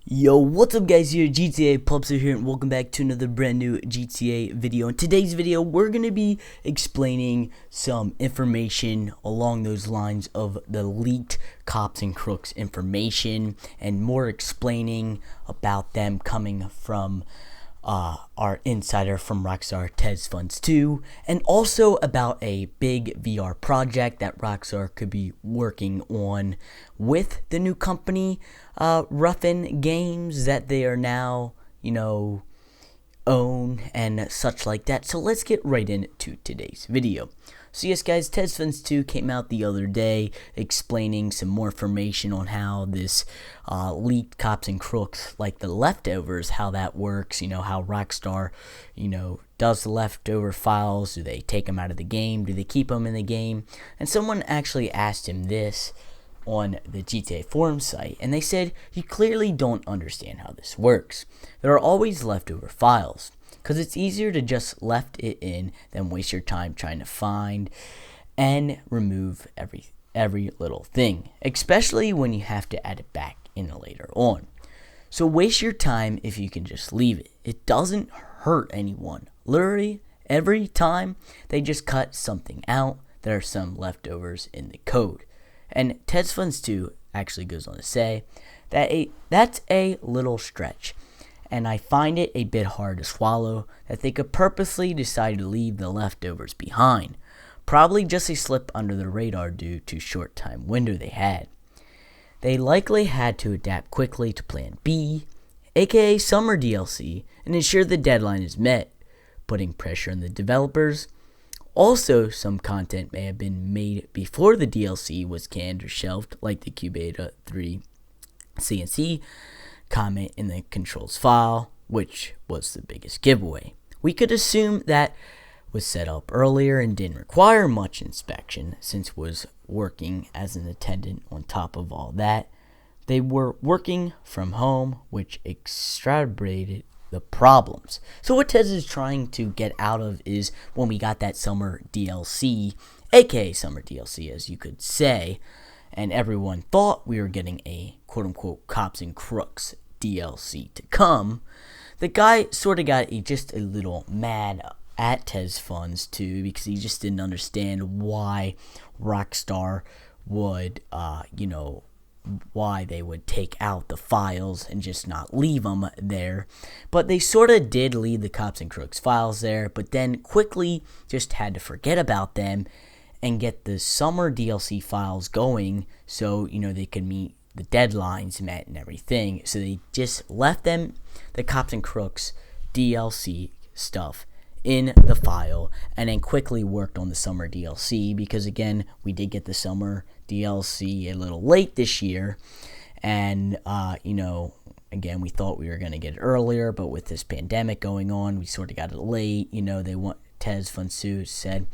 Yo, what's up guys, here GTA Pupser here, and welcome back to another brand new GTA video. In today's video, we're going to be explaining some information along those lines of the leaked Cops and Crooks information, and more explaining about them coming from our insider from Rockstar, Tez Funds 2, and also about a big VR project that Rockstar could be working on with the new company, Ruffin Games, that they are now, own and such like that. So let's get right into today's video. So yes guys, Tez Funds 2 came out the other day explaining some more information on how this leaked Cops and Crooks, like the leftovers, how that works, how Rockstar, does the leftover files. Do they take them out of the game? Do they keep them in the game? And someone actually asked him this on the GTA forum site, and they said, you clearly don't understand how this works. There are always leftover files, because it's easier to just left it in than waste your time trying to find and remove every little thing, especially when you have to add it back in later on. So waste your time if you can just leave it. It doesn't hurt anyone. Literally, every time they just cut something out, there are some leftovers in the code. And Tez Funds 2 actually goes on to say that that's a little stretch, and I find it a bit hard to swallow that they could purposely decide to leave the leftovers behind. Probably just a slip under the radar due to short time window they had. They likely had to adapt quickly to Plan B, aka Summer DLC, and ensure the deadline is met, putting pressure on the developers. Also, some content may have been made before the DLC was canned or shelved, like the Cubeta 3 CNC comment in the controls file, which was the biggest giveaway. We could assume that was set up earlier and didn't require much inspection, since it was working as an attendant. On top of all that, they were working from home, which exacerbated the problems. So what Tez is trying to get out of is, when we got that summer DLC, aka summer DLC as you could say, and everyone thought we were getting a quote-unquote Cops and Crooks DLC to come, the guy sort of got just a little mad at Tez Funds 2, because he just didn't understand why Rockstar would, why they would take out the files and just not leave them there. But they sort of did leave the Cops and Crooks files there, but then quickly just had to forget about them and get the summer DLC files going, so they could meet the deadlines met and everything. So they just left them, the Cops and Crooks DLC stuff, in the file, and then quickly worked on the summer DLC, because again, we did get the summer DLC a little late this year, and again, we thought we were going to get it earlier, but with this pandemic going on, we sort of got it late. Tez Funds 2 said,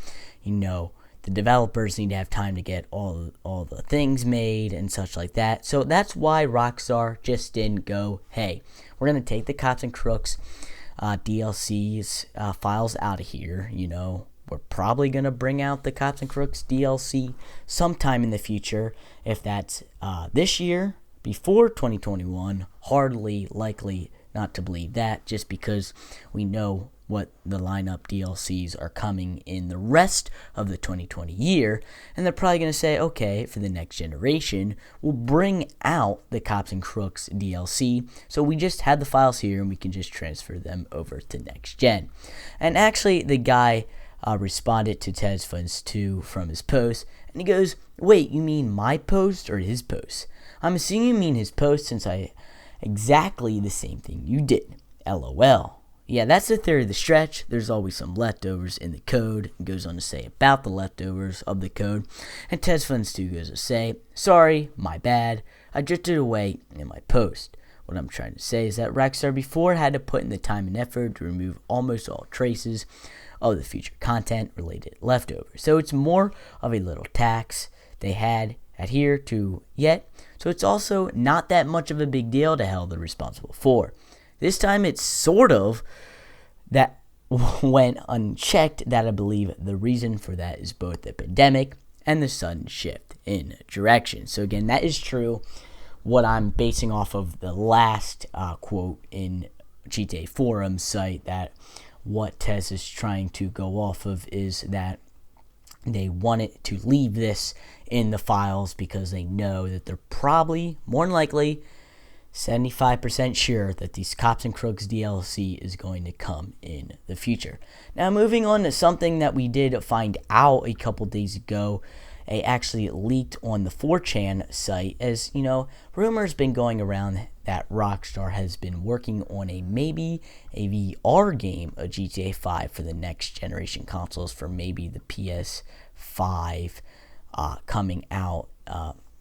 the developers need to have time to get all the things made and such like that. So that's why Rockstar just didn't go, hey, we're going to take the Cops and Crooks DLC's files out of here. We're probably going to bring out the Cops and Crooks DLC sometime in the future. If that's this year, before 2021, hardly likely not to believe that, just because we know what the lineup DLCs are coming in the rest of the 2020 year, and they're probably going to say, okay, for the next generation, we'll bring out the Cops and Crooks DLC, so we just have the files here and we can just transfer them over to next gen. And actually, the guy responded to Tez Funds 2 from his post, and he goes, wait, you mean my post or his post? I'm assuming you mean his post, since I exactly the same thing you did. LOL. Yeah, that's the theory of the stretch. There's always some leftovers in the code. It goes on to say about the leftovers of the code. And Tez Funds 2 goes to say, sorry, my bad. I drifted away in my post. What I'm trying to say is that Rockstar before had to put in the time and effort to remove almost all traces of the future content related leftovers. So it's more of a little tax they had adhered to yet. So it's also not that much of a big deal to held responsible for. This time it's sort of that went unchecked, that I believe the reason for that is both the pandemic and the sudden shift in direction. So again, that is true. what I'm basing off of the last quote in GTA forum site, that what Tez is trying to go off of is that they wanted to leave this in the files because they know that they're probably, more than likely, 75% sure that these Cops and Crooks DLC is going to come in the future. Now, moving on to something that we did find out a couple days ago. It actually leaked on the 4chan site, as you know, rumors been going around that Rockstar has been working on maybe a VR game of GTA 5 for the next generation consoles, for maybe the PS5 coming out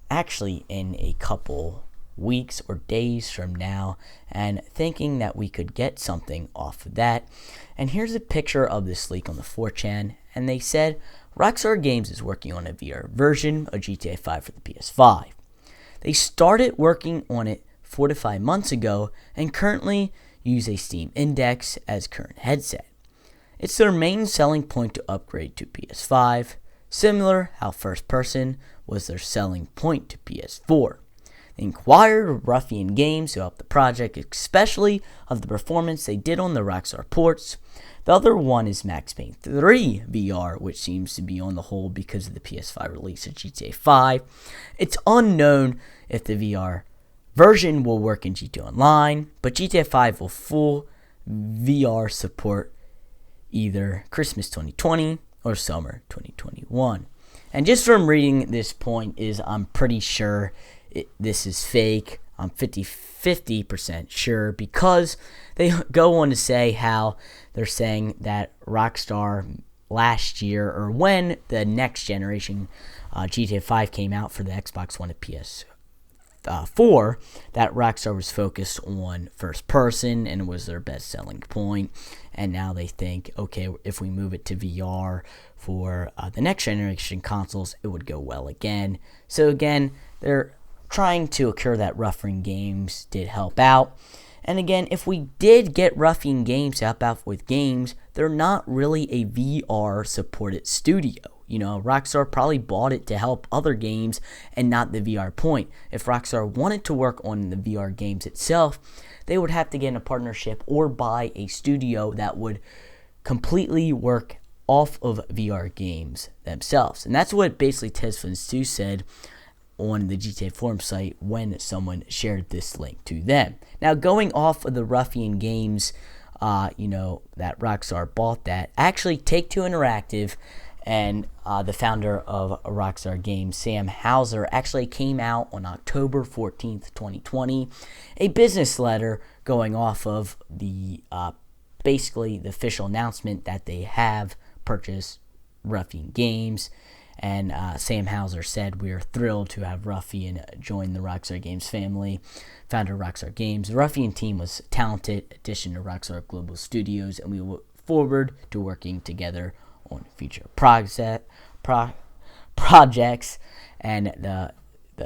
actually in a couple weeks or days from now, and thinking that we could get something off of that. And here's a picture of this leak on the 4chan, and they said Rockstar Games is working on a VR version of GTA 5 for the PS5. They started working on it 4 to 5 months ago and currently use a Steam Index as current headset. It's their main selling point to upgrade to PS5, similar how First Person was their selling point to PS4. They inquired Ruffian Games to help the project, especially of the performance they did on the Rockstar ports. The other one is Max Payne 3 VR, which seems to be on the hold because of the PS5 release of GTA 5. It's unknown if the VR version will work in GTA Online, but GTA 5 will full VR support either Christmas 2020 or summer 2021. And just from reading this point I'm pretty sure this is fake. I'm 50% sure, because they go on to say how they're saying that Rockstar last year, or when the next generation GTA 5 came out for the Xbox One and PS4, that Rockstar was focused on first person and was their best selling point. And now they think, okay, if we move it to VR for the next generation consoles, it would go well again. So again, they're trying to occur that Ruffian Games did help out. And again, if we did get Ruffian Games to help out with games, they're not really a VR supported studio. You know, Rockstar probably bought it to help other games and not the VR point. If Rockstar wanted to work on the VR games itself, they would have to get in a partnership or buy a studio that would completely work off of VR games themselves. And that's what basically Tezfans2 said on the GTA forum site when someone shared this link to them. Now, going off of the Ruffian Games, that Rockstar bought that, actually Take-Two Interactive and the founder of Rockstar Games, Sam Houser, actually came out on October 14th, 2020, a business letter going off of the basically the official announcement that they have purchased Ruffian Games. And Sam Houser said, "We are thrilled to have Ruffian join the Rockstar Games family." Founder of Rockstar Games. The Ruffian team was a talented addition to Rockstar Global Studios, and we look forward to working together on future projects. And the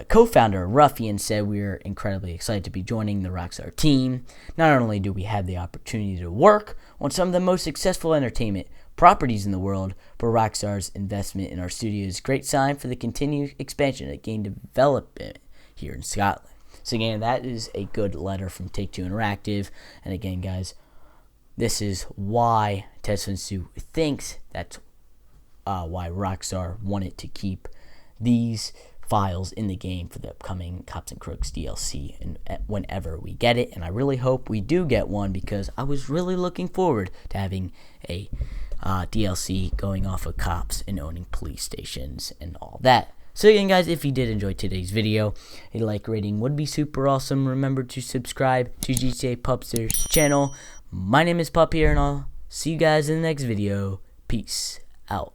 co-founder of Ruffian said, "We are incredibly excited to be joining the Rockstar team. Not only do we have the opportunity to work on some of the most successful entertainment properties in the world, but Rockstar's investment in our studio is a great sign for the continued expansion of game development here in Scotland." So again, that is a good letter from Take-Two Interactive. And again, guys, this is why Tezfans2 thinks that's why Rockstar wanted to keep these files in the game for the upcoming Cops and Crooks DLC and whenever we get it. And I really hope we do get one, because I was really looking forward to having a DLC going off of cops and owning police stations and all that. So again, guys, if you did enjoy today's video, a like rating would be super awesome. Remember to subscribe to GTA Pupster's channel. My name is Pup here, and I'll see you guys in the next video. Peace out.